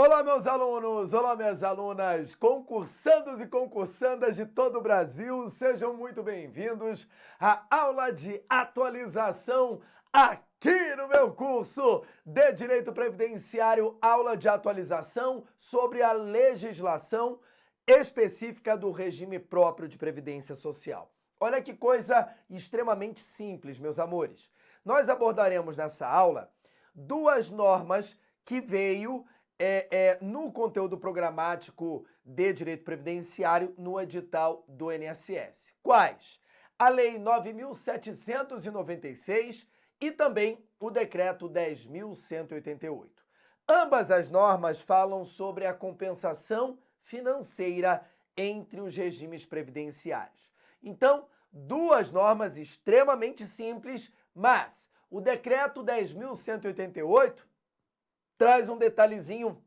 Olá, meus alunos! Olá, minhas alunas! Concursandos e concursandas de todo o Brasil, sejam muito bem-vindos à aula de atualização aqui no meu curso de Direito Previdenciário, aula de atualização sobre a legislação específica do regime próprio de previdência social. Olha que coisa extremamente simples, meus amores. Nós abordaremos nessa aula duas normas que veio no conteúdo programático de direito previdenciário no edital do INSS. Quais? A Lei 9.796 e também o Decreto 10.188. Ambas as normas falam sobre a compensação financeira entre os regimes previdenciários. Então, duas normas extremamente simples, mas o Decreto 10.188 traz um detalhezinho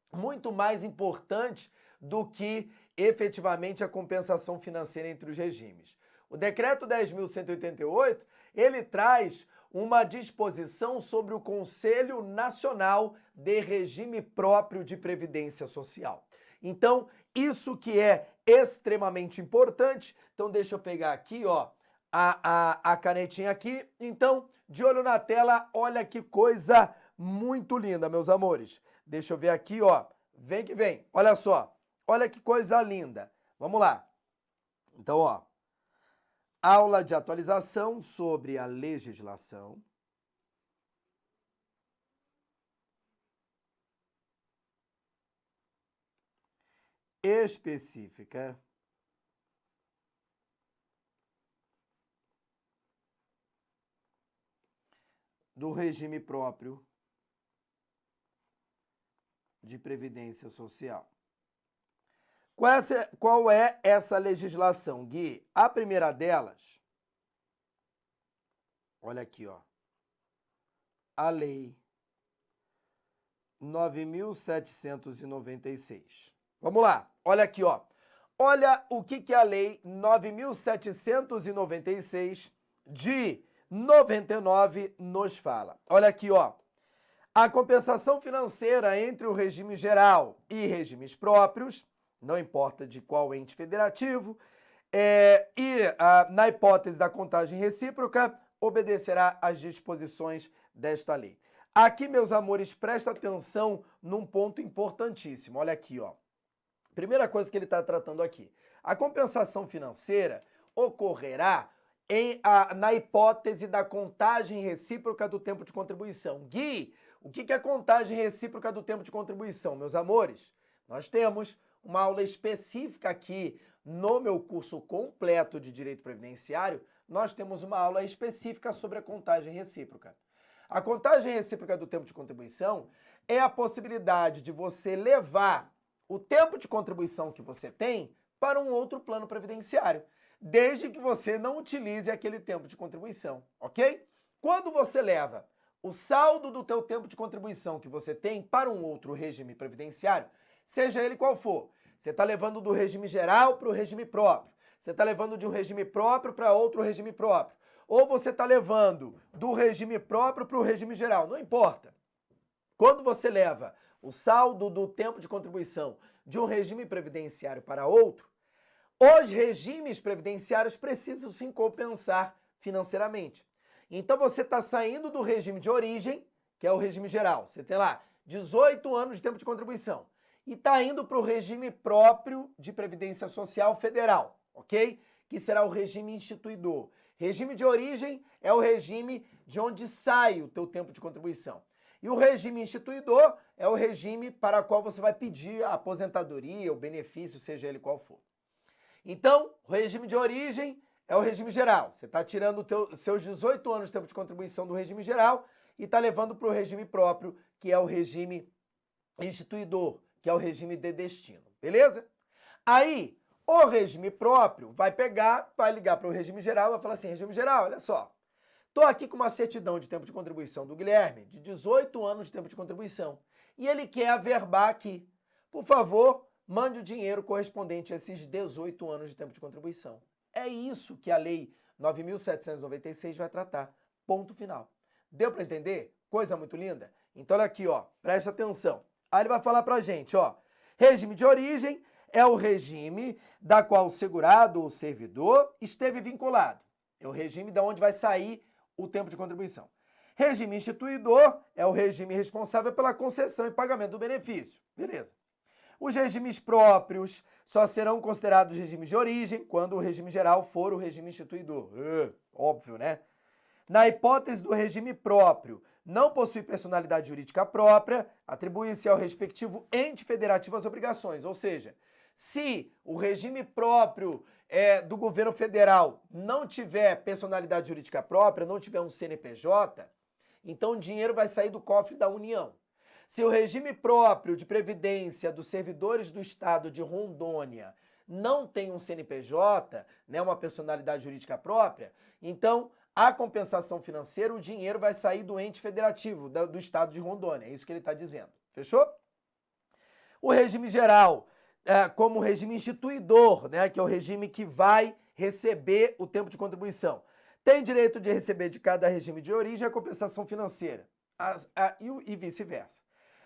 muito mais importante do que efetivamente a compensação financeira entre os regimes. O Decreto 10.188, ele traz uma disposição sobre o Conselho Nacional de Regime Próprio de Previdência Social. Então, isso que é extremamente importante. Então, deixa eu pegar aqui, ó, a canetinha aqui. Então, de olho na tela, olha que coisa muito linda, meus amores. Deixa eu ver aqui, ó. Vem que vem. Olha só. Olha que coisa linda. Vamos lá. Então, ó. Aula de atualização sobre a legislação específica do regime próprio de previdência social. Qual é essa legislação, Gui? A primeira delas, olha aqui, ó. A Lei 9.796. Vamos lá, olha aqui, ó. Olha o que a Lei 9.796 de 99 nos fala. Olha aqui, ó. A compensação financeira entre o regime geral e regimes próprios, não importa de qual ente federativo, na hipótese da contagem recíproca, obedecerá às disposições desta lei. Aqui, meus amores, presta atenção num ponto importantíssimo. Olha aqui, ó. Primeira coisa que ele está tratando aqui. A compensação financeira ocorrerá na hipótese da contagem recíproca do tempo de contribuição. Gui, o que é contagem recíproca do tempo de contribuição, meus amores? Nós temos uma aula específica aqui no meu curso completo de Direito Previdenciário, nós temos uma aula específica sobre a contagem recíproca. A contagem recíproca do tempo de contribuição é a possibilidade de você levar o tempo de contribuição que você tem para um outro plano previdenciário, desde que você não utilize aquele tempo de contribuição, ok? Quando você leva o saldo do teu tempo de contribuição que você tem para um outro regime previdenciário, seja ele qual for, você está levando do regime geral para o regime próprio, você está levando de um regime próprio para outro regime próprio, ou você está levando do regime próprio para o regime geral, não importa. Quando você leva o saldo do tempo de contribuição de um regime previdenciário para outro, os regimes previdenciários precisam se compensar financeiramente. Então você está saindo do regime de origem, que é o regime geral. Você tem lá 18 anos de tempo de contribuição. E está indo para o regime próprio de previdência social federal, ok? Que será o regime instituidor. Regime de origem é o regime de onde sai o teu tempo de contribuição. E o regime instituidor é o regime para o qual você vai pedir a aposentadoria, o benefício, seja ele qual for. Então, o regime de origem é o regime geral. Você está tirando seus 18 anos de tempo de contribuição do regime geral e está levando para o regime próprio, que é o regime instituidor, que é o regime de destino. Beleza? Aí, o regime próprio vai ligar para o regime geral e vai falar assim, regime geral, olha só, estou aqui com uma certidão de tempo de contribuição do Guilherme, de 18 anos de tempo de contribuição, e ele quer averbar aqui. Por favor, mande o dinheiro correspondente a esses 18 anos de tempo de contribuição. É isso que a Lei 9.796 vai tratar. Ponto final. Deu para entender? Coisa muito linda? Então, olha aqui, ó, presta atenção. Aí ele vai falar pra gente, ó, regime de origem é o regime da qual o segurado ou servidor esteve vinculado. É o regime da onde vai sair o tempo de contribuição. Regime instituidor é o regime responsável pela concessão e pagamento do benefício. Beleza. Os regimes próprios só serão considerados regimes de origem quando o regime geral for o regime instituidor. Óbvio, né? Na hipótese do regime próprio não possui personalidade jurídica própria, atribui-se ao respectivo ente federativo as obrigações. Ou seja, se o regime próprio do governo federal não tiver personalidade jurídica própria, não tiver um CNPJ, então o dinheiro vai sair do cofre da União. Se o regime próprio de previdência dos servidores do estado de Rondônia não tem um CNPJ, né, uma personalidade jurídica própria, então a compensação financeira, o dinheiro vai sair do ente federativo do estado de Rondônia. É isso que ele está dizendo. Fechou? O regime geral, como regime instituidor, né, que é o regime que vai receber o tempo de contribuição, tem direito de receber de cada regime de origem a compensação financeira e vice-versa.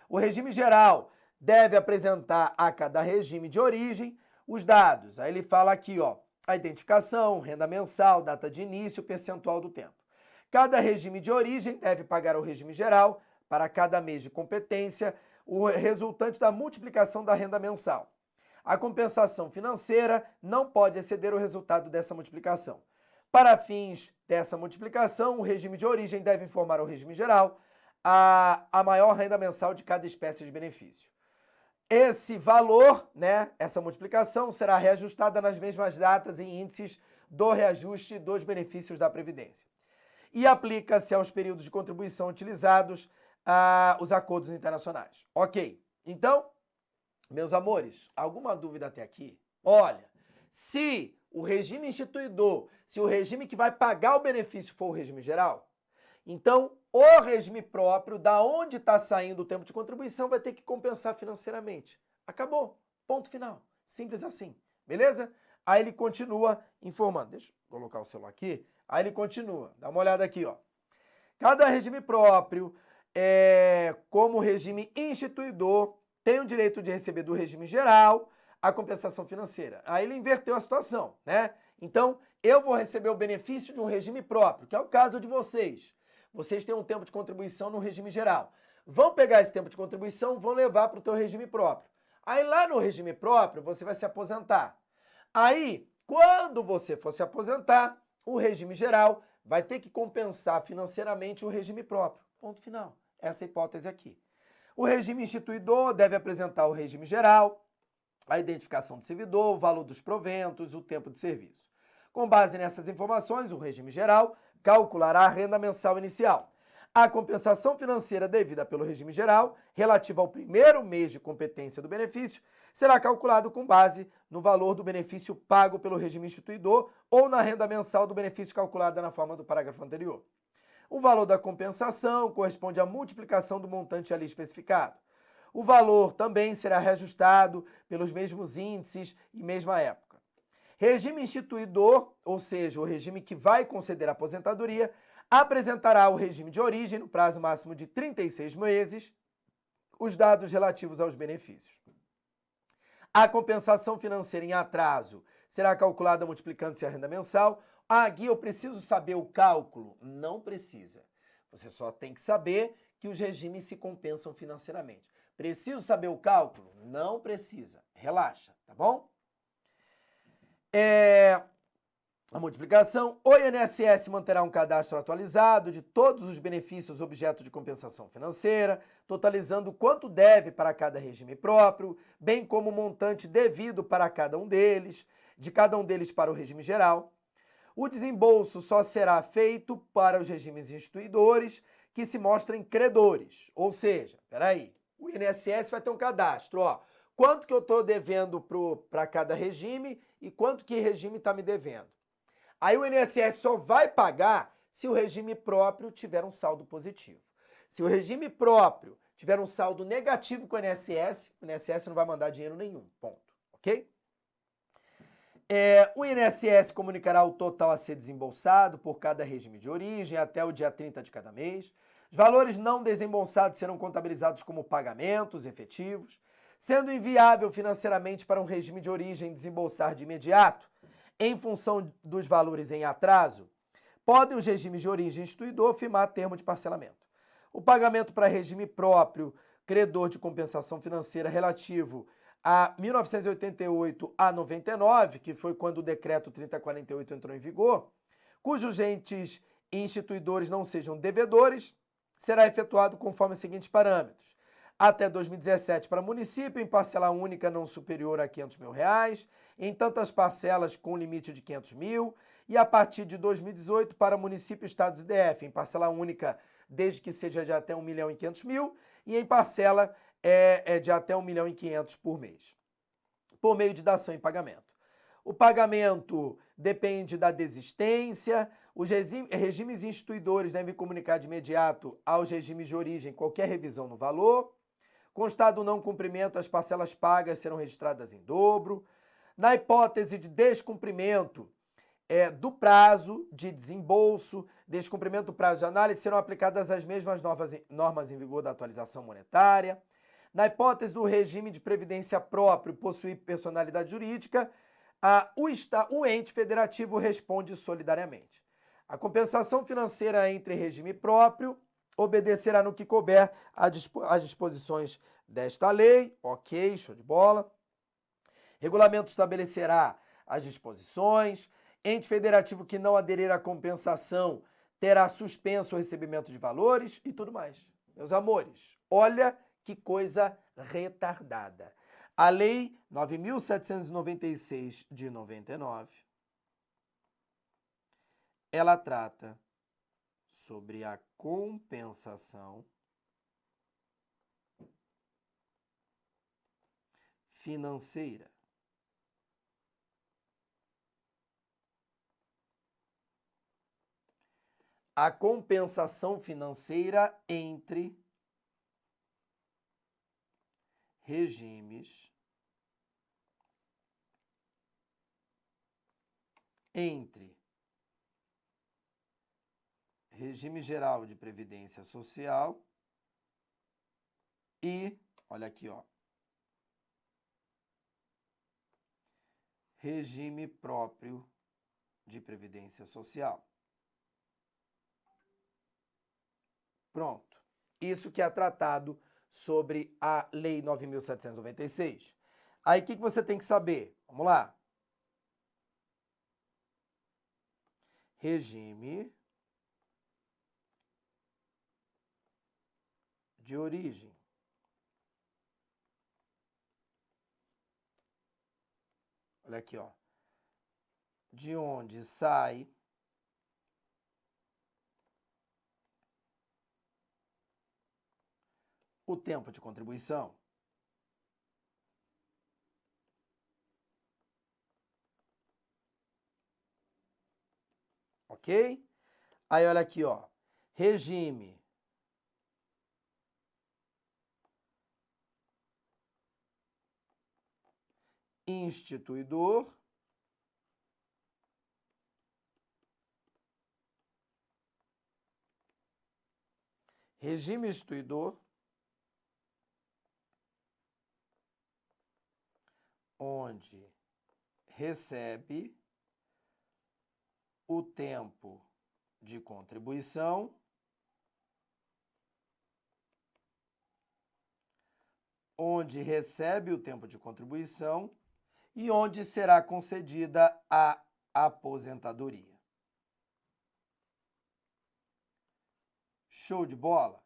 O regime geral deve apresentar a cada regime de origem os dados. Aí ele fala aqui, ó, a identificação, renda mensal, data de início, percentual do tempo. Cada regime de origem deve pagar ao regime geral, para cada mês de competência, o resultante da multiplicação da renda mensal. A compensação financeira não pode exceder o resultado dessa multiplicação. Para fins dessa multiplicação, o regime de origem deve informar ao regime geral a maior renda mensal de cada espécie de benefício. Esse valor, né, essa multiplicação, será reajustada nas mesmas datas em índices do reajuste dos benefícios da Previdência. E aplica-se aos períodos de contribuição utilizados os acordos internacionais. Ok, então, meus amores, alguma dúvida até aqui? Olha, se o regime instituidor, se o regime que vai pagar o benefício for o regime geral, então o regime próprio, da onde está saindo o tempo de contribuição, vai ter que compensar financeiramente. Acabou. Ponto final. Simples assim. Beleza? Aí ele continua informando. Deixa eu colocar o celular aqui. Aí ele continua. Dá uma olhada aqui, ó. Cada regime próprio, como regime instituidor, tem o direito de receber do regime geral a compensação financeira. Aí ele inverteu a situação, né? Então, eu vou receber o benefício de um regime próprio, que é o caso de vocês. Vocês têm um tempo de contribuição no regime geral. Vão pegar esse tempo de contribuição, vão levar para o teu regime próprio. Aí lá no regime próprio, você vai se aposentar. Aí, quando você for se aposentar, o regime geral vai ter que compensar financeiramente o regime próprio. Ponto final. Essa é a hipótese aqui. O regime instituidor deve apresentar ao regime geral a identificação do servidor, o valor dos proventos, o tempo de serviço. Com base nessas informações, o regime geral calculará a renda mensal inicial. A compensação financeira devida pelo regime geral, relativa ao primeiro mês de competência do benefício, será calculado com base no valor do benefício pago pelo regime instituidor ou na renda mensal do benefício calculada na forma do parágrafo anterior. O valor da compensação corresponde à multiplicação do montante ali especificado. O valor também será reajustado pelos mesmos índices e mesma época. Regime instituidor, ou seja, o regime que vai conceder a aposentadoria, apresentará ao regime de origem, no prazo máximo de 36 meses, os dados relativos aos benefícios. A compensação financeira em atraso será calculada multiplicando-se a renda mensal. Ah, Gui, eu preciso saber o cálculo? Não precisa. Você só tem que saber que os regimes se compensam financeiramente. Preciso saber o cálculo? Não precisa. Relaxa, tá bom? A multiplicação, o INSS manterá um cadastro atualizado de todos os benefícios objeto de compensação financeira, totalizando quanto deve para cada regime próprio, bem como o montante devido para cada um deles, de cada um deles para o regime geral. O desembolso só será feito para os regimes instituidores que se mostrem credores, ou seja, peraí, o INSS vai ter um cadastro, ó, quanto que eu estou devendo para cada regime e quanto que regime está me devendo. Aí o INSS só vai pagar se o regime próprio tiver um saldo positivo. Se o regime próprio tiver um saldo negativo com o INSS não vai mandar dinheiro nenhum, ponto, ok? O INSS comunicará o total a ser desembolsado por cada regime de origem até o dia 30 de cada mês. Os valores não desembolsados serão contabilizados como pagamentos efetivos, sendo inviável financeiramente para um regime de origem desembolsar de imediato, em função dos valores em atraso, podem os regimes de origem instituidor firmar termo de parcelamento. O pagamento para regime próprio, credor de compensação financeira relativo a 1988 a 99, que foi quando o decreto 3048 entrou em vigor, cujos entes instituidores não sejam devedores, será efetuado conforme os seguintes parâmetros. Até 2017 para município, em parcela única não superior a R$500 mil, em tantas parcelas com limite de 500 mil, e a partir de 2018 para município, estados e DF, em parcela única desde que seja de até 1.500.000 e em parcela de até 1.500.000 por mês, por meio de dação em pagamento. O pagamento depende da desistência. Os regimes instituidores devem comunicar de imediato aos regimes de origem qualquer revisão no valor. Constado o não cumprimento, as parcelas pagas serão registradas em dobro. Na hipótese de descumprimento do prazo de desembolso, descumprimento do prazo de análise, serão aplicadas as mesmas normas em vigor da atualização monetária. Na hipótese do regime de previdência próprio possuir personalidade jurídica, o ente federativo responde solidariamente. A compensação financeira entre regime próprio obedecerá no que couber às disposições desta lei. Ok, show de bola. Regulamento estabelecerá as disposições. Ente federativo que não aderir à compensação terá suspenso o recebimento de valores e tudo mais. Meus amores, olha que coisa retardada. A Lei 9.796 de 99, ela trata sobre a compensação financeira. A compensação financeira entre regimes, regime geral de previdência social e, olha aqui, ó, regime próprio de previdência social. Pronto. Isso que é tratado sobre a Lei 9.796. Aí o que você tem que saber? Vamos lá. Regime de origem. Olha aqui, ó. De onde sai o tempo de contribuição. Ok? Aí olha aqui, ó. Regime instituidor. Regime instituidor, onde recebe o tempo de contribuição e onde será concedida a aposentadoria. Show de bola?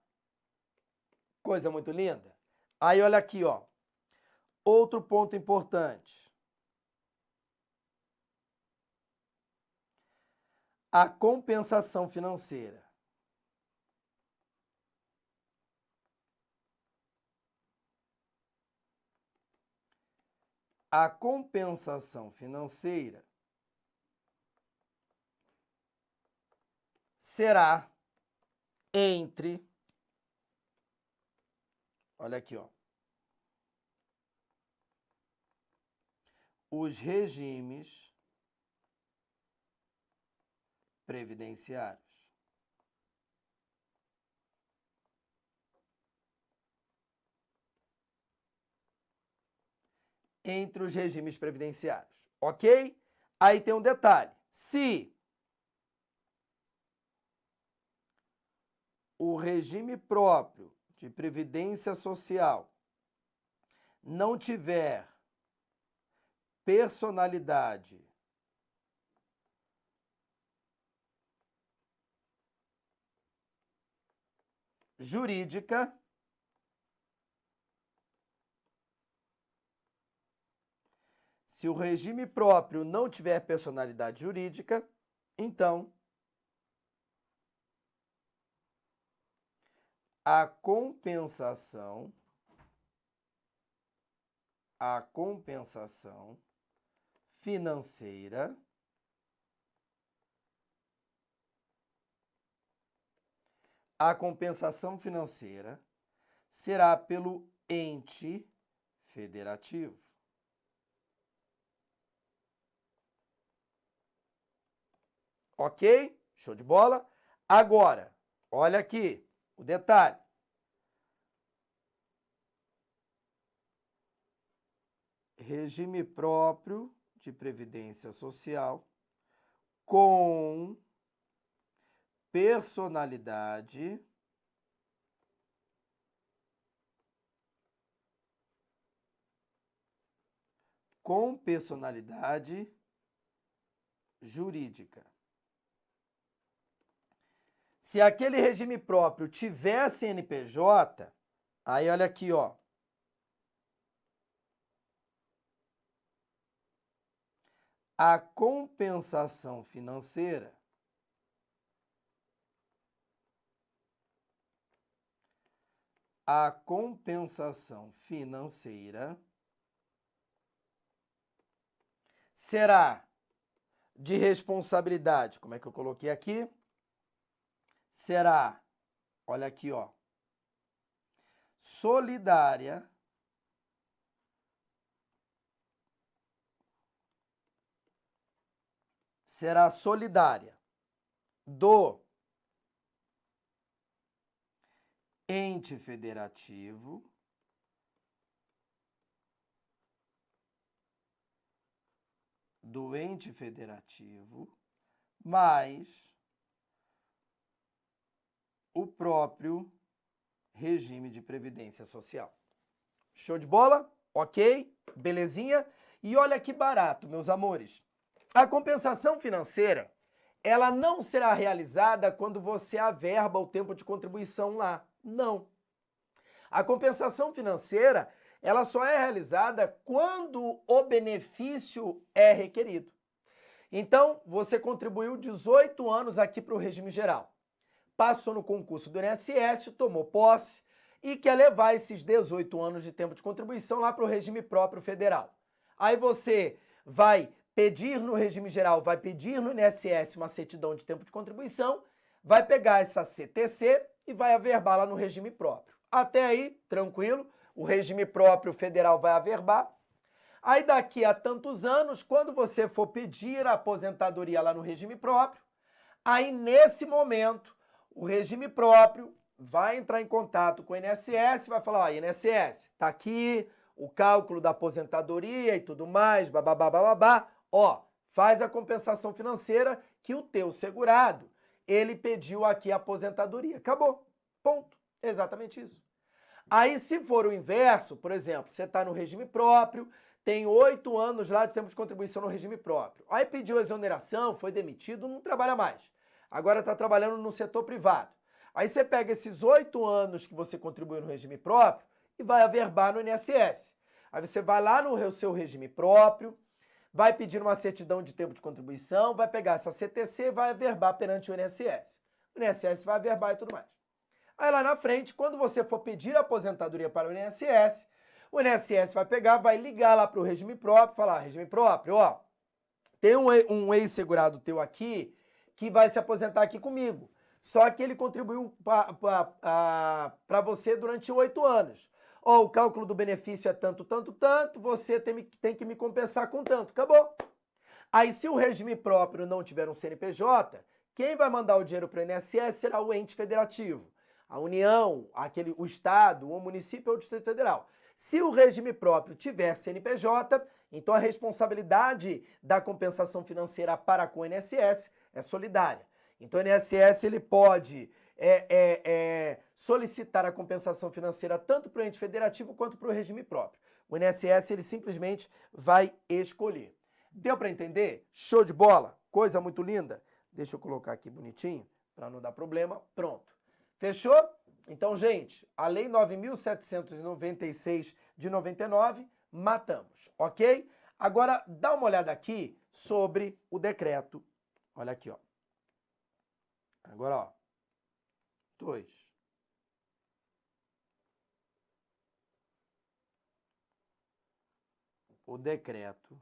Coisa muito linda. Aí olha aqui, ó. Outro ponto importante. A compensação financeira. A compensação financeira será entre, olha aqui, ó, os regimes previdenciários. entre os regimes previdenciários, ok? Aí tem um detalhe, se o regime próprio de previdência social não tiver personalidade jurídica, se o regime próprio não tiver personalidade jurídica, então a compensação financeira será pelo ente federativo. Ok? Show de bola? Agora, olha aqui o detalhe. Regime próprio de previdência social com personalidade jurídica. Se aquele regime próprio tiver CNPJ, aí olha aqui, ó. A compensação financeira será de responsabilidade, como é que eu coloquei aqui? Será, olha aqui, ó, solidária do ente federativo mais o próprio regime de previdência social. Show de bola? Ok? Belezinha? E olha que barato, meus amores. A compensação financeira, ela não será realizada quando você averba o tempo de contribuição lá. Não. A compensação financeira, ela só é realizada quando o benefício é requerido. Então, você contribuiu 18 anos aqui para o regime geral. Passou no concurso do INSS, tomou posse e quer levar esses 18 anos de tempo de contribuição lá para o regime próprio federal. Aí você vai pedir no regime geral, vai pedir no INSS uma certidão de tempo de contribuição, vai pegar essa CTC e vai averbar lá no regime próprio. Até aí, tranquilo, o regime próprio federal vai averbar. Aí daqui a tantos anos, quando você for pedir a aposentadoria lá no regime próprio, aí nesse momento, o regime próprio vai entrar em contato com o INSS, vai falar, ó, INSS, tá aqui o cálculo da aposentadoria e tudo mais, babá, ó, faz a compensação financeira que o teu segurado, ele pediu aqui a aposentadoria. Acabou. Ponto. Exatamente isso. Aí, se for o inverso, por exemplo, você está no regime próprio, tem 8 anos lá de tempo de contribuição no regime próprio. Aí pediu exoneração, foi demitido, não trabalha mais. Agora está trabalhando no setor privado. Aí você pega esses 8 anos que você contribuiu no regime próprio e vai averbar no INSS. Aí você vai lá no seu regime próprio, vai pedir uma certidão de tempo de contribuição, vai pegar essa CTC e vai averbar perante o INSS. O INSS vai averbar e tudo mais. Aí lá na frente, quando você for pedir a aposentadoria para o INSS vai pegar, vai ligar lá para o regime próprio, falar, regime próprio, ó, tem um ex-segurado teu aqui que vai se aposentar aqui comigo. Só que ele contribuiu para você durante 8 anos. Ó, o cálculo do benefício é tanto, você tem que me compensar com tanto. Acabou. Aí, se o regime próprio não tiver um CNPJ, quem vai mandar o dinheiro para o INSS será o ente federativo. A União, o Estado, o município ou o Distrito Federal. Se o regime próprio tiver CNPJ, então a responsabilidade da compensação financeira para com o INSS é solidária. Então o INSS ele pode solicitar a compensação financeira tanto para o ente federativo quanto para o regime próprio. O INSS ele simplesmente vai escolher. Deu para entender? Show de bola? Coisa muito linda? Deixa eu colocar aqui bonitinho para não dar problema. Pronto. Fechou? Então, gente, a Lei 9.796 de 99, matamos, ok? Agora, dá uma olhada aqui sobre o decreto. Olha aqui, ó. Agora, ó. 2. O decreto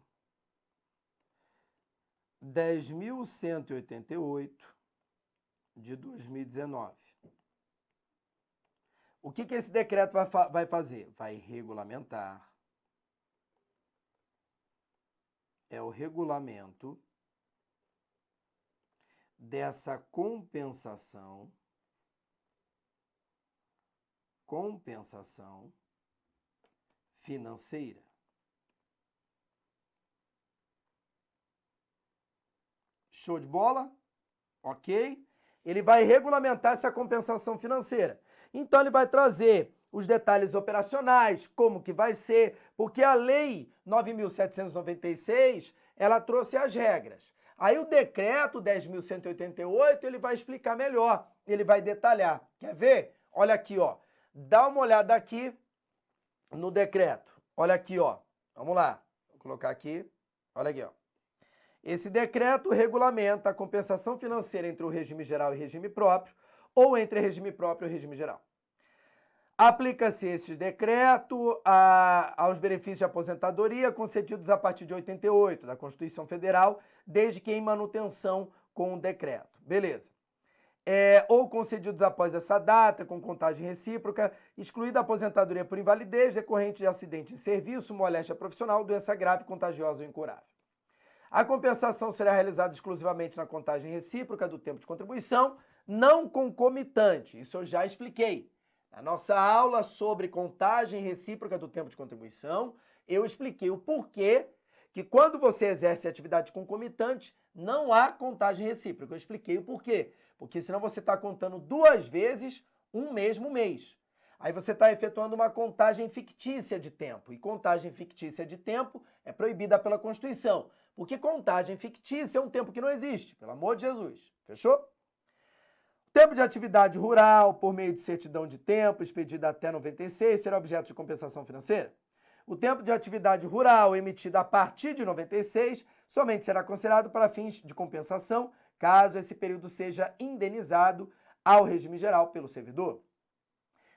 10.188 de 2019. O que esse decreto vai fazer? Vai regulamentar. É o regulamento dessa compensação financeira. Show de bola? Ok? Ele vai regulamentar essa compensação financeira. Então ele vai trazer os detalhes operacionais, como que vai ser, porque a Lei 9.796, ela trouxe as regras. Aí o decreto 10.188, ele vai explicar melhor, ele vai detalhar. Quer ver? Olha aqui, ó. Dá uma olhada aqui no decreto. Olha aqui, ó. Vamos lá. Vou colocar aqui. Olha aqui, ó. Esse decreto regulamenta a compensação financeira entre o regime geral e regime próprio, ou entre regime próprio e regime geral. Aplica-se esse decreto aos benefícios de aposentadoria concedidos a partir de 88 da Constituição Federal, desde que em manutenção com o decreto. Beleza. Ou concedidos após essa data, com contagem recíproca, excluída a aposentadoria por invalidez decorrente de acidente em serviço, moléstia profissional, doença grave, contagiosa ou incurável. A compensação será realizada exclusivamente na contagem recíproca do tempo de contribuição, não concomitante. Isso eu já expliquei. Na nossa aula sobre contagem recíproca do tempo de contribuição, eu expliquei o porquê que quando você exerce atividade concomitante, não há contagem recíproca. Eu expliquei o porquê. Porque senão você está contando 2 vezes um mesmo mês. Aí você está efetuando uma contagem fictícia de tempo. E contagem fictícia de tempo é proibida pela Constituição. Porque contagem fictícia é um tempo que não existe, pelo amor de Jesus. Fechou? Tempo de atividade rural, por meio de certidão de tempo, expedida até 96, será objeto de compensação financeira. O tempo de atividade rural emitido a partir de 96 somente será considerado para fins de compensação, caso esse período seja indenizado ao regime geral pelo servidor.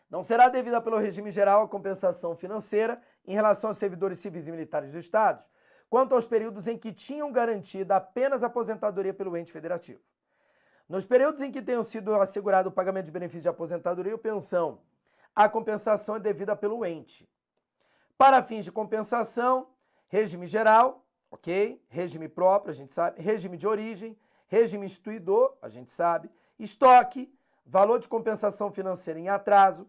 Não será devida pelo regime geral a compensação financeira em relação aos servidores civis e militares do Estado, quanto aos períodos em que tinham garantida apenas a aposentadoria pelo ente federativo. Nos períodos em que tenham sido assegurado o pagamento de benefício de aposentadoria ou pensão, a compensação é devida pelo ente. Para fins de compensação, regime geral, ok? Regime próprio, a gente sabe. Regime de origem, regime instituidor, a gente sabe. Estoque, valor de compensação financeira em atraso.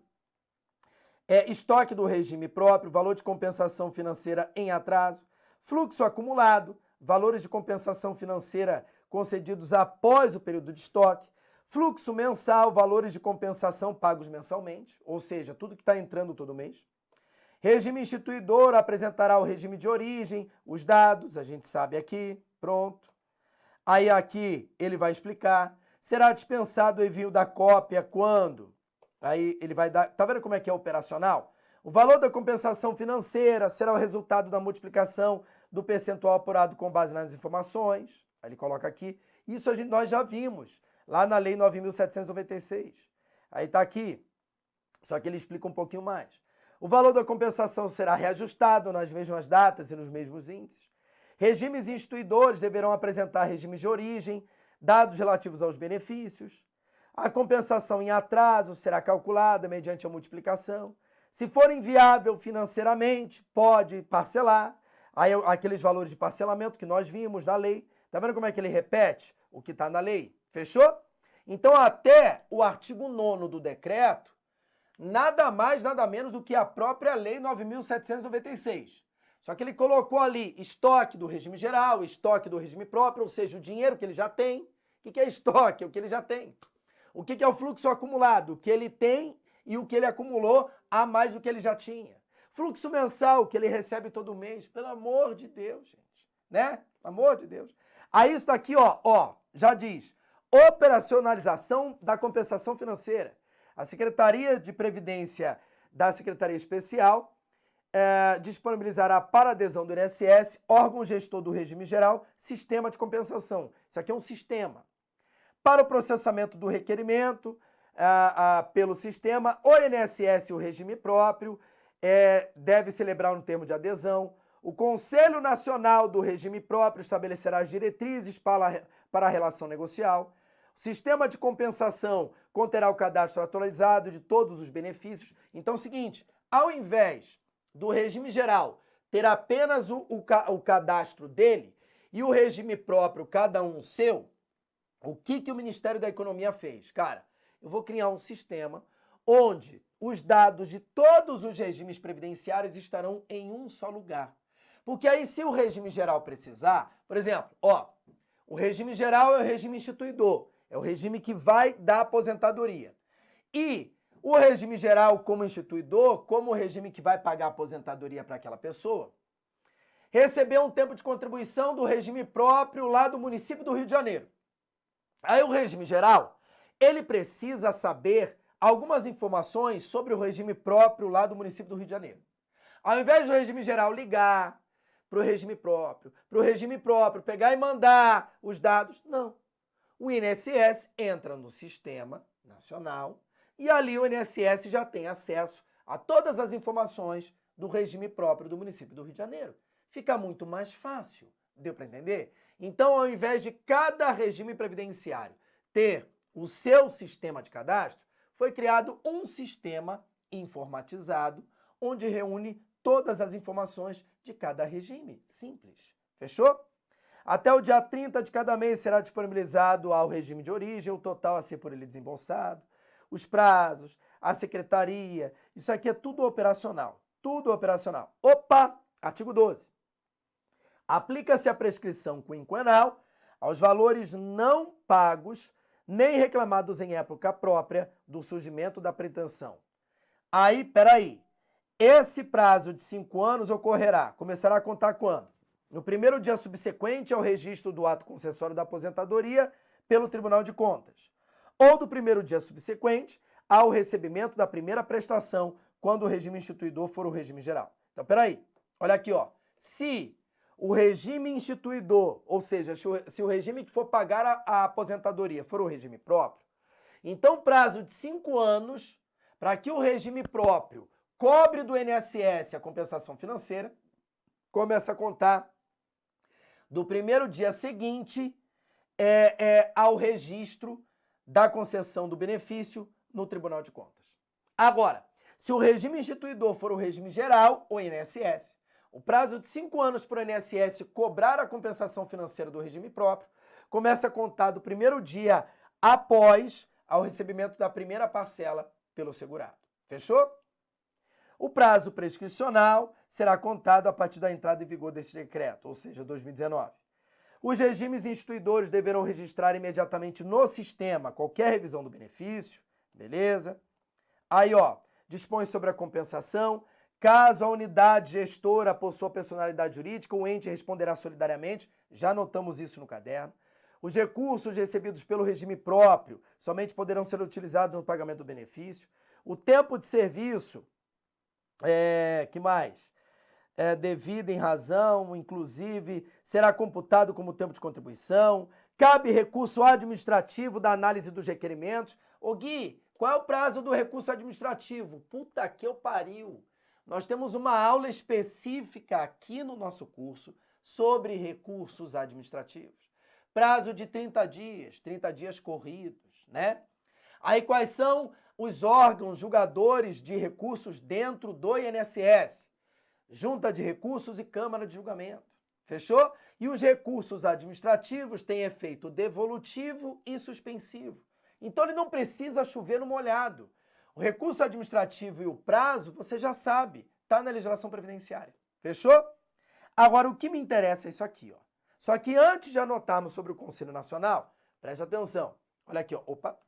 Estoque do regime próprio, valor de compensação financeira em atraso. Fluxo acumulado, valores de compensação financeira concedidos após o período de estoque. Fluxo mensal, valores de compensação pagos mensalmente, ou seja, tudo que está entrando todo mês. Regime instituidor apresentará o regime de origem, os dados, a gente sabe aqui, pronto. Aí aqui ele vai explicar. Será dispensado o envio da cópia quando? Aí ele vai dar, tá vendo como é que é operacional? O valor da compensação financeira será o resultado da multiplicação do percentual apurado com base nas informações. Aí ele coloca aqui. Isso nós já vimos lá na Lei 9.796. Aí está aqui. Só que ele explica um pouquinho mais. O valor da compensação será reajustado nas mesmas datas e nos mesmos índices. Regimes instituidores deverão apresentar regimes de origem, dados relativos aos benefícios. A compensação em atraso será calculada mediante a multiplicação. Se for inviável financeiramente, pode parcelar. Aí aqueles valores de parcelamento que nós vimos na lei. Tá vendo como é que ele repete o que está na lei? Fechou? Então, até o artigo 9º do decreto, nada mais, nada menos do que a própria Lei 9.796. Só que ele colocou ali estoque do regime geral, estoque do regime próprio, ou seja, o dinheiro que ele já tem. O que é estoque? O que ele já tem. O que é o fluxo acumulado? O que ele tem e o que ele acumulou a mais do que ele já tinha. Fluxo mensal, que ele recebe todo mês. Pelo amor de Deus, gente. Né? Pelo amor de Deus. Aí isso daqui, ó, já diz. Operacionalização da compensação financeira. A Secretaria de Previdência da Secretaria Especial disponibilizará para adesão do INSS, órgão gestor do regime geral, sistema de compensação. Isso aqui é um sistema. Para o processamento do requerimento pelo sistema, o INSS e o regime próprio deve celebrar um termo de adesão. O Conselho Nacional do Regime Próprio estabelecerá as diretrizes para a relação negocial. O sistema de compensação conterá o cadastro atualizado de todos os benefícios. Então é o seguinte, ao invés do regime geral ter apenas o cadastro dele e o regime próprio, cada um seu, o que o Ministério da Economia fez? Cara, eu vou criar um sistema onde os dados de todos os regimes previdenciários estarão em um só lugar. Porque aí se o regime geral precisar, por exemplo, o regime geral é o regime instituidor, é o regime que vai dar aposentadoria. E o regime geral como instituidor, como o regime que vai pagar aposentadoria para aquela pessoa, recebeu um tempo de contribuição do regime próprio lá do município do Rio de Janeiro. Aí o regime geral, ele precisa saber algumas informações sobre o regime próprio lá do município do Rio de Janeiro. Ao invés do regime geral ligar para o regime próprio pegar e mandar os dados, não. O INSS entra no sistema nacional e ali o INSS já tem acesso a todas as informações do regime próprio do município do Rio de Janeiro. Fica muito mais fácil. Deu para entender? Então, ao invés de cada regime previdenciário ter o seu sistema de cadastro, foi criado um sistema informatizado onde reúne todas as informações de cada regime. Simples. Fechou? Até o dia 30 de cada mês será disponibilizado ao regime de origem o total a ser por ele desembolsado, os prazos, a secretaria, isso aqui é tudo operacional. Tudo operacional. Opa! Artigo 12. Aplica-se a prescrição quinquenal aos valores não pagos nem reclamados em época própria do surgimento da pretensão. Aí, peraí, esse prazo de 5 anos começará a contar quando? No primeiro dia subsequente ao registro do ato concessório da aposentadoria pelo Tribunal de Contas, ou do primeiro dia subsequente ao recebimento da primeira prestação, quando o regime instituidor for o regime geral. Então, peraí, olha aqui, se o regime instituidor, ou seja, se o regime que for pagar a aposentadoria for o regime próprio, então prazo de 5 anos para que o regime próprio cobre do INSS a compensação financeira, começa a contar do primeiro dia seguinte ao registro da concessão do benefício no Tribunal de Contas. Agora, se o regime instituidor for o regime geral, o INSS, o prazo de 5 anos para o INSS cobrar a compensação financeira do regime próprio começa a contar do primeiro dia após ao recebimento da primeira parcela pelo segurado. Fechou? O prazo prescricional será contado a partir da entrada em vigor deste decreto, ou seja, 2019. Os regimes instituidores deverão registrar imediatamente no sistema qualquer revisão do benefício, beleza? Aí, dispõe sobre a compensação. Caso a unidade gestora possua personalidade jurídica, o ente responderá solidariamente. Já anotamos isso no caderno. Os recursos recebidos pelo regime próprio somente poderão ser utilizados no pagamento do benefício. O tempo de serviço, que mais? Devido em razão, inclusive, será computado como tempo de contribuição. Cabe recurso administrativo da análise dos requerimentos. Ô Gui, qual é o prazo do recurso administrativo? Puta que eu pariu! Nós temos uma aula específica aqui no nosso curso sobre recursos administrativos. Prazo de 30 dias corridos, né? Aí quais são os órgãos julgadores de recursos dentro do INSS? Junta de Recursos e Câmara de Julgamento. Fechou? E os recursos administrativos têm efeito devolutivo e suspensivo. Então ele não precisa chover no molhado. O recurso administrativo e o prazo, você já sabe, está na legislação previdenciária. Fechou? Agora, o que me interessa é isso aqui, ó. Só que antes de anotarmos sobre o Conselho Nacional, preste atenção. Olha aqui, ó. Opa.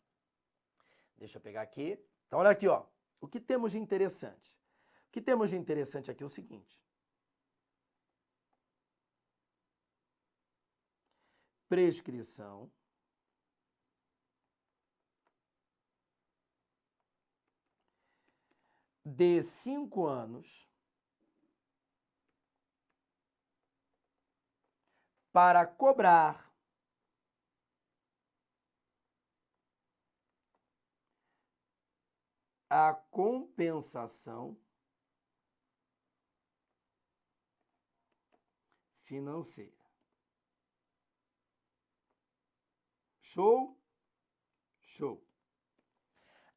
Deixa eu pegar aqui. Então, olha aqui, ó. O que temos de interessante? O que temos de interessante aqui é o seguinte. Prescrição de 5 anos para cobrar a compensação financeira. Show? Show.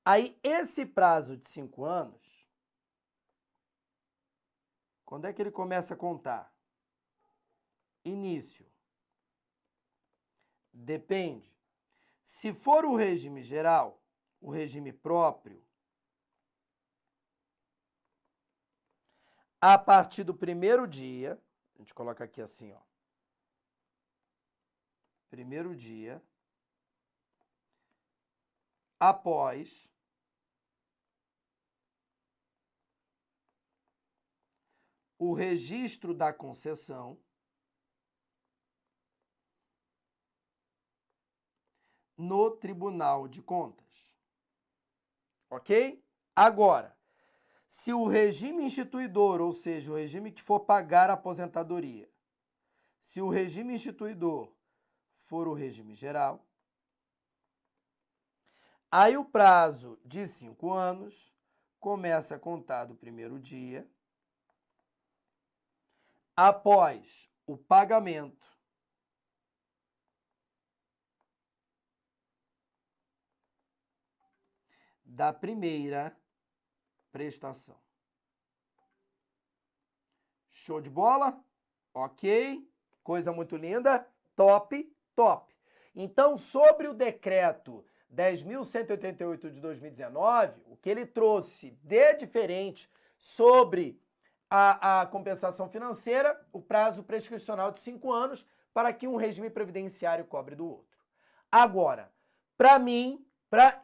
Aí, esse prazo de 5 anos, quando é que ele começa a contar? Início. Depende. Se for o regime geral, o regime próprio, a partir do primeiro dia, a gente coloca aqui assim, ó. Primeiro dia, após o registro da concessão no Tribunal de Contas. Ok? Agora, se o regime instituidor, ou seja, o regime que for pagar a aposentadoria, se o regime instituidor for o regime geral, aí o prazo de 5 anos começa a contar do primeiro dia, após o pagamento da primeira prestação. Show de bola? Ok. Coisa muito linda. Top, top. Então, sobre o decreto 10.188 de 2019, o que ele trouxe de diferente sobre a compensação financeira, o prazo prescricional de 5 anos, para que um regime previdenciário cobre do outro. Agora, para mim, para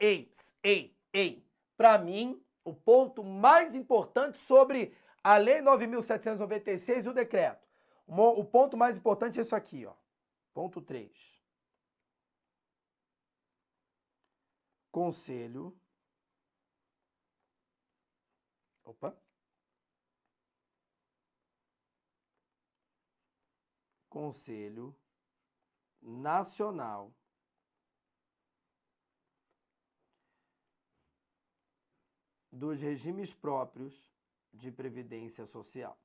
mim, o ponto mais importante sobre a Lei 9.796 e o decreto. O ponto mais importante é isso aqui, ó. Ponto 3. Conselho. Opa. Conselho Nacional dos Regimes Próprios de Previdência Social.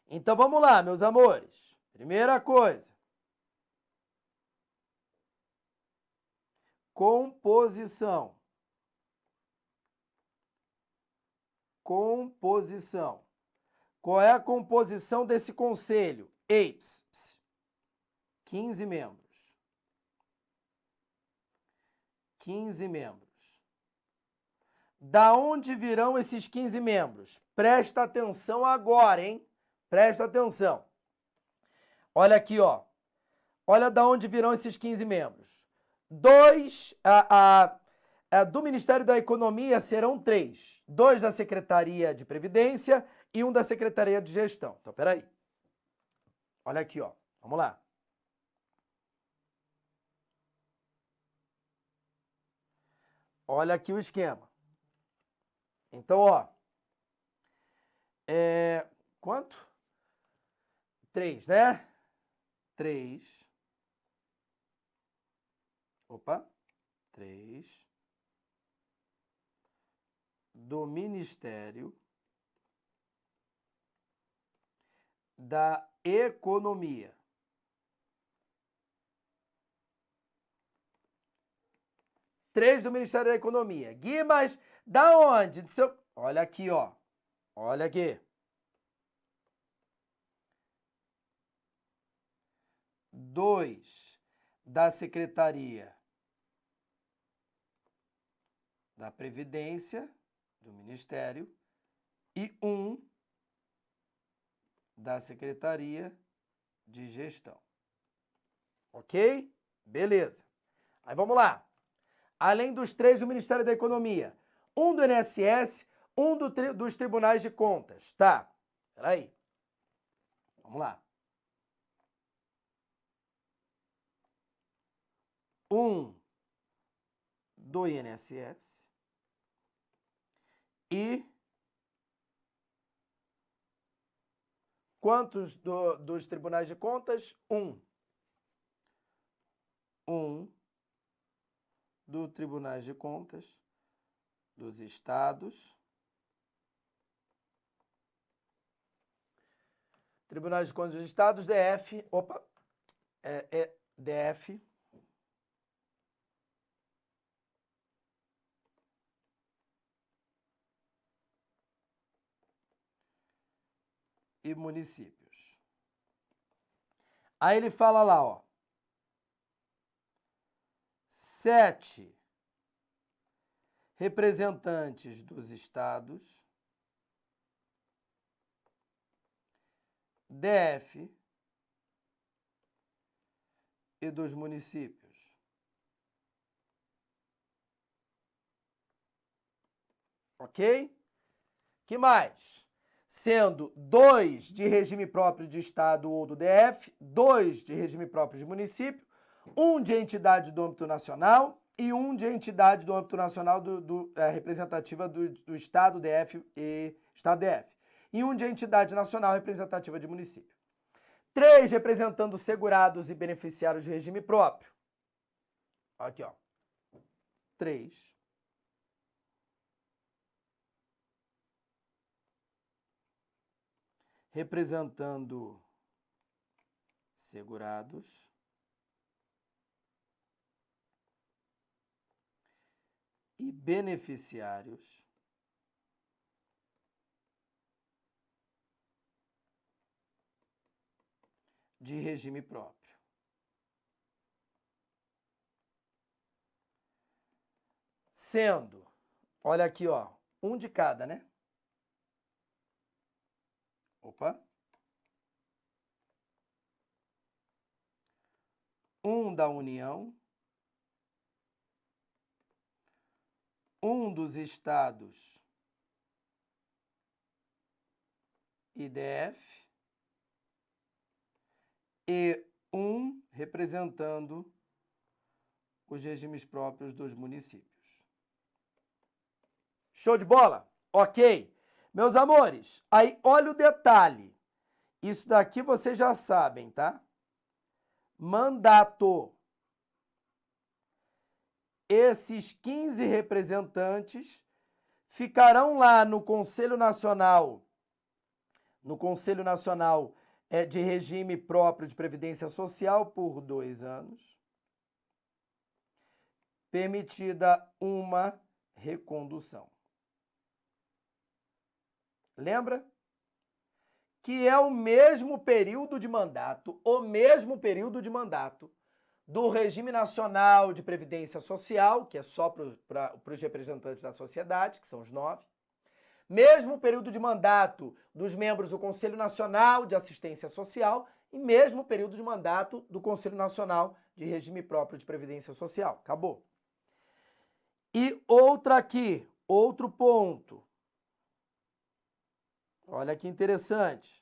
Então vamos lá, meus amores. Primeira coisa. Composição. Composição. Qual é a composição desse conselho? 15 membros. 15 membros. Da onde virão esses 15 membros? Presta atenção agora, hein? Presta atenção. Olha aqui, ó. Olha da onde virão esses 15 membros. Do Ministério da Economia serão 3. 2 da Secretaria de Previdência e 1 da Secretaria de Gestão. Então, peraí. Olha aqui, ó. Vamos lá. Olha aqui o esquema. Então, ó. Quanto? 3, né? 3. Opa. 3. Do Ministério da Economia. Três do Ministério da Economia. Gui, mas da onde? Olha aqui, ó. Olha aqui. 2 da Secretaria da Previdência, do Ministério, e 1 da Secretaria de Gestão. Ok? Beleza. Aí vamos lá. Além dos 3 do Ministério da Economia, 1 do INSS, 1 dos Tribunais de Contas. Tá, peraí. Vamos lá. 1 do INSS e quantos dos Tribunais de Contas? 1. 1 do Tribunais de Contas dos Estados. Tribunais de Contas dos Estados, DF. Opa. DF. E municípios. Aí ele fala lá, ó. 7 representantes dos estados, DF e dos municípios. Ok? Que mais? Sendo 2 de regime próprio de estado ou do DF, 2 de regime próprio de município, 1 de entidade do âmbito nacional e 1 de entidade do âmbito nacional representativa do estado DF e estado DF. E 1 de entidade nacional representativa de município. 3 representando segurados e beneficiários de regime próprio. Aqui, ó. 3. Representando segurados e beneficiários de regime próprio. Sendo, olha aqui, ó, 1 de cada, né? Opa. 1 da União, 1 dos estados e DF e 1 representando os regimes próprios dos municípios. Show de bola? Ok. Meus amores, aí olha o detalhe. Isso daqui vocês já sabem, tá? Mandato. Esses 15 representantes ficarão lá no Conselho Nacional, de Regime Próprio de Previdência Social por 2 anos, permitida uma recondução. Lembra? Que é o mesmo período de mandato, do Regime Nacional de Previdência Social, que é só para os representantes da sociedade, que são os 9. Mesmo período de mandato dos membros do Conselho Nacional de Assistência Social e mesmo período de mandato do Conselho Nacional de Regime Próprio de Previdência Social. Acabou. E outra aqui, outro ponto. Olha que interessante.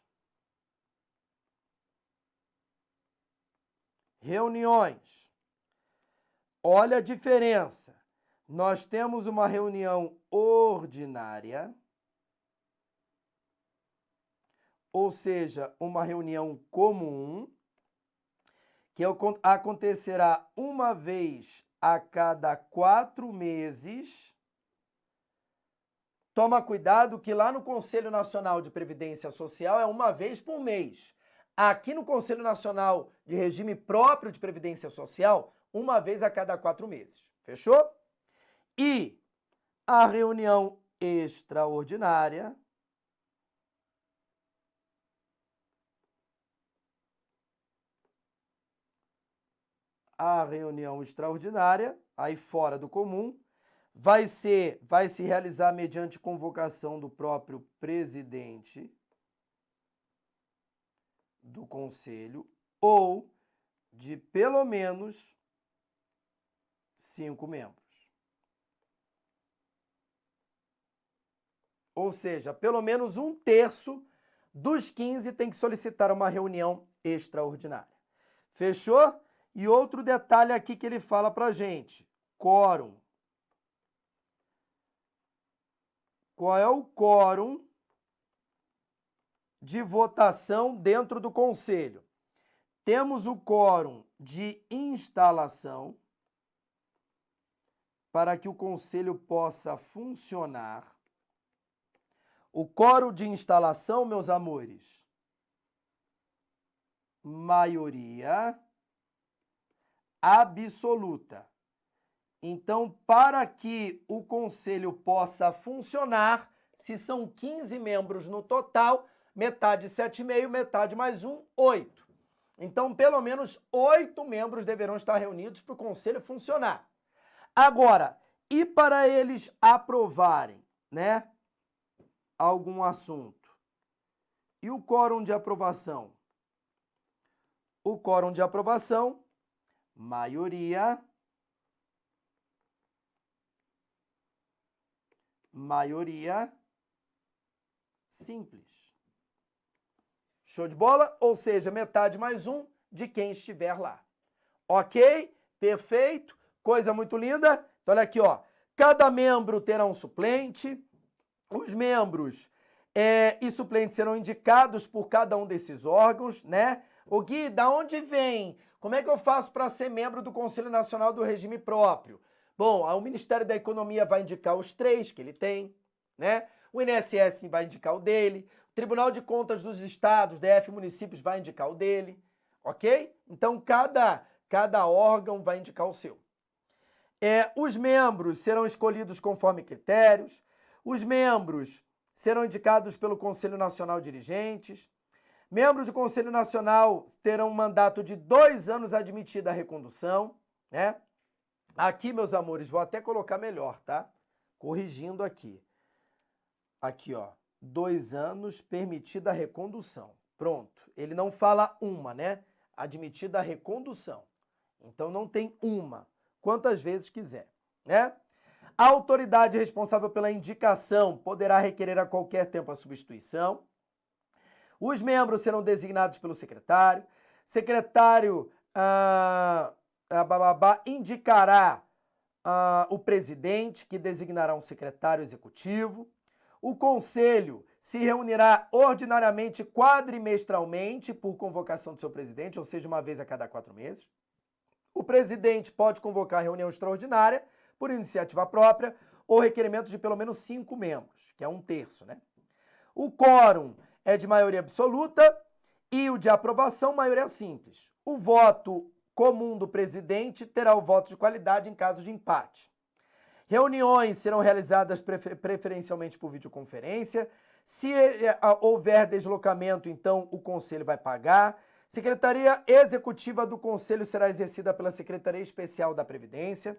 Reuniões. Olha a diferença. Nós temos uma reunião ordinária, ou seja, uma reunião comum, que acontecerá uma vez a cada 4 meses. Toma cuidado que lá no Conselho Nacional de Previdência Social é uma vez por mês. Aqui no Conselho Nacional de Regime Próprio de Previdência Social, uma vez a cada 4 meses. Fechou? E a reunião extraordinária aí fora do comum, vai se realizar mediante convocação do próprio presidente do conselho ou de pelo menos 5 membros. Ou seja, pelo menos 1/3 dos 15 tem que solicitar uma reunião extraordinária. Fechou? E outro detalhe aqui que ele fala pra gente, quórum. Qual é o quórum de votação dentro do conselho? Temos o quórum de instalação para que o conselho possa funcionar. O quórum de instalação, meus amores, maioria absoluta. Então, para que o conselho possa funcionar, se são 15 membros no total, metade 7,5, metade mais 1, 8. Então, pelo menos 8 membros deverão estar reunidos para o conselho funcionar. Agora, e para eles aprovarem, né, algum assunto? E o quórum de aprovação? O quórum de aprovação, maioria simples. Show de bola? Ou seja, metade mais 1 de quem estiver lá. Ok? Perfeito? Coisa muito linda. Então, olha aqui, ó. Cada membro terá um suplente. Os membros e suplentes serão indicados por cada um desses órgãos, né? Ô Gui, da onde vem? Como é que eu faço para ser membro do Conselho Nacional do Regime Próprio? Bom, o Ministério da Economia vai indicar os 3 que ele tem, né? O INSS vai indicar o dele, o Tribunal de Contas dos Estados, DF Municípios, vai indicar o dele, ok? Então, cada órgão vai indicar o seu. Os membros serão escolhidos conforme critérios, os membros serão indicados pelo Conselho Nacional Dirigentes, membros do Conselho Nacional terão um mandato de 2 anos admitida a recondução, né? Aqui, meus amores, vou até colocar melhor, tá? Corrigindo aqui. Aqui, ó, 2 anos permitida a recondução. Pronto. Ele não fala uma, né? Admitida a recondução. Então, não tem uma. Quantas vezes quiser, né? A autoridade responsável pela indicação poderá requerer a qualquer tempo a substituição. Os membros serão designados pelo secretário. Secretário indicará o presidente, que designará um secretário executivo. O conselho se reunirá ordinariamente quadrimestralmente por convocação do seu presidente, ou seja, uma vez a cada 4 meses. O presidente pode convocar reunião extraordinária por iniciativa própria ou requerimento de pelo menos 5 membros, que é 1/3, né? O quórum é de maioria absoluta e o de aprovação, maioria simples. O voto comum do presidente terá o voto de qualidade em caso de empate. Reuniões serão realizadas preferencialmente por videoconferência. Se houver deslocamento, então o conselho vai pagar. Secretaria Executiva do Conselho será exercida pela Secretaria Especial da Previdência.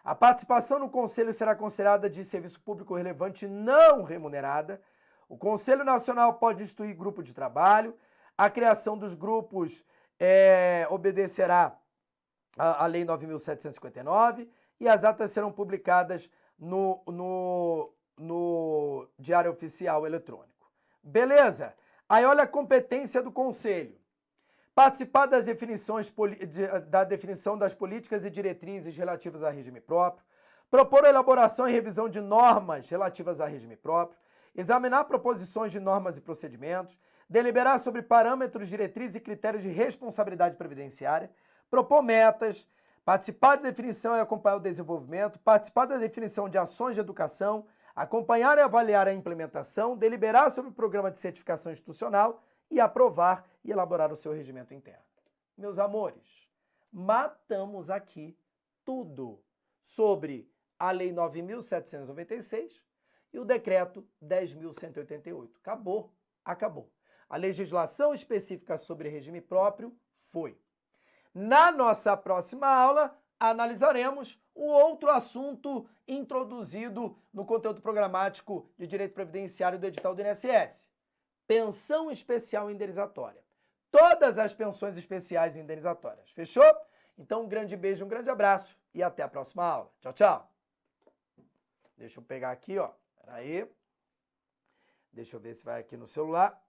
A participação no Conselho será considerada de serviço público relevante não remunerada. O Conselho Nacional pode instituir grupo de trabalho. A criação dos grupos obedecerá à Lei 9.759 e as atas serão publicadas no Diário Oficial Eletrônico. Beleza? Aí olha a competência do Conselho. Participar das da definição das políticas e diretrizes relativas a regime próprio, propor a elaboração e revisão de normas relativas a regime próprio, examinar proposições de normas e procedimentos, deliberar sobre parâmetros, diretrizes e critérios de responsabilidade previdenciária, propor metas, participar da definição e acompanhar o desenvolvimento, participar da definição de ações de educação, acompanhar e avaliar a implementação, deliberar sobre o programa de certificação institucional e aprovar e elaborar o seu regimento interno. Meus amores, matamos aqui tudo sobre a Lei 9.796 e o Decreto 10.188. Acabou, acabou. A legislação específica sobre regime próprio foi. Na nossa próxima aula, analisaremos Um outro assunto introduzido no conteúdo programático de direito previdenciário do edital do INSS. Pensão especial indenizatória. Todas as pensões especiais indenizatórias. Fechou? Então, um grande beijo, um grande abraço e até a próxima aula. Tchau, tchau. Deixa eu pegar aqui, ó. Peraí. Deixa eu ver se vai aqui no celular.